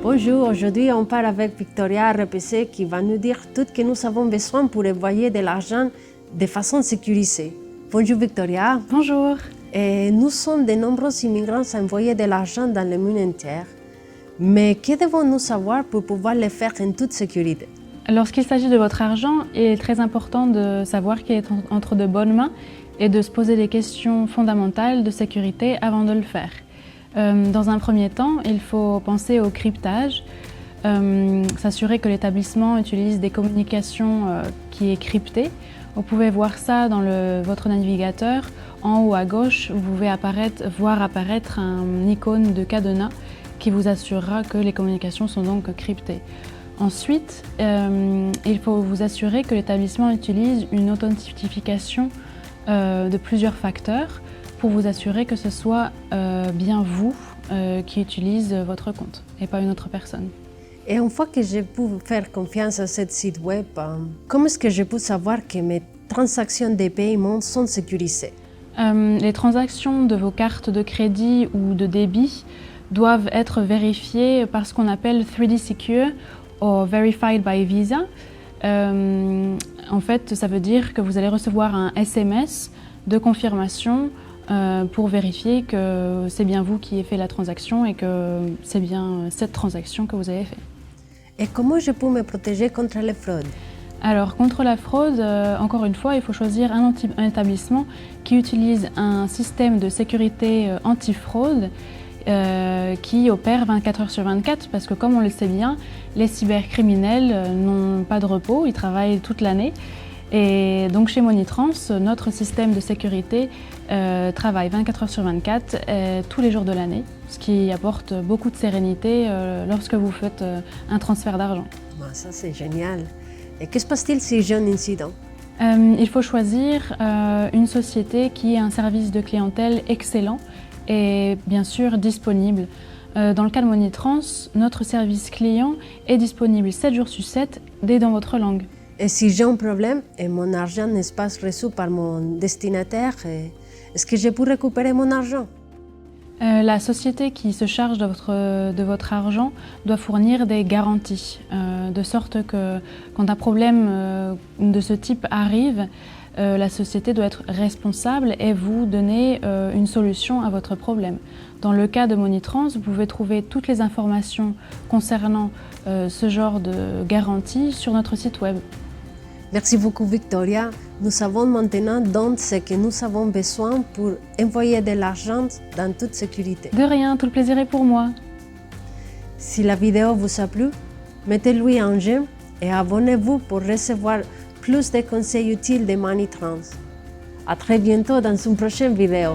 Bonjour, aujourd'hui on parle avec Victoria RPC qui va nous dire tout ce que nous avons besoin pour envoyer de l'argent de façon sécurisée. Bonjour Victoria. Bonjour. Et nous sommes de nombreux immigrants à envoyer de l'argent dans le monde entier. Mais que devons-nous savoir pour pouvoir le faire en toute sécurité? Lorsqu'il s'agit de votre argent, il est très important de savoir qu'il est entre de bonnes mains et de se poser des questions fondamentales de sécurité avant de le faire. Dans un premier temps, il faut penser au cryptage, s'assurer que l'établissement utilise des communications qui est cryptées. Vous pouvez voir ça dans votre navigateur. En haut à gauche, vous pouvez voir apparaître un icône de cadenas qui vous assurera que les communications sont donc cryptées. Ensuite, il faut vous assurer que l'établissement utilise une authentification de plusieurs facteurs pour vous assurer que ce soit bien vous qui utilise votre compte et pas une autre personne. Et une fois que je peux faire confiance à ce site web, comment est-ce que je peux savoir que mes transactions de paiement sont sécurisées? Les transactions de vos cartes de crédit ou de débit doivent être vérifiées par ce qu'on appelle 3D Secure ou Verified by Visa. En fait, ça veut dire que vous allez recevoir un SMS de confirmation pour vérifier que c'est bien vous qui avez fait la transaction et que c'est bien cette transaction que vous avez fait. Et comment je peux me protéger contre les fraudes? Alors, contre la fraude, encore une fois, il faut choisir un établissement qui utilise un système de sécurité anti-fraude qui opère 24 heures sur 24 parce que, comme on le sait bien, les cybercriminels n'ont pas de repos, ils travaillent toute l'année. Et donc chez Monitrans, notre système de sécurité travaille 24 heures sur 24 tous les jours de l'année, ce qui apporte beaucoup de sérénité lorsque vous faites un transfert d'argent. Ça c'est génial. Et que se passe-t-il si j'ai un incident? Il faut choisir une société qui a un service de clientèle excellent et bien sûr disponible. Dans le cas de Monitrans, notre service client est disponible 7 jours sur 7 dès dans votre langue. Et si j'ai un problème et mon argent n'est pas reçu par mon destinataire, est-ce que je peux récupérer mon argent? La société qui se charge de votre argent doit fournir des garanties, de sorte que quand un problème de ce type arrive, la société doit être responsable et vous donner une solution à votre problème. Dans le cas de Monitrans, vous pouvez trouver toutes les informations concernant ce genre de garantie sur notre site web. Merci beaucoup Victoria. Nous savons maintenant donc ce que nous avons besoin pour envoyer de l'argent dans toute sécurité. De rien, tout le plaisir est pour moi. Si la vidéo vous a plu, mettez-lui un j'aime et abonnez-vous pour recevoir plus de conseils utiles de Monitrans. À très bientôt dans une prochaine vidéo.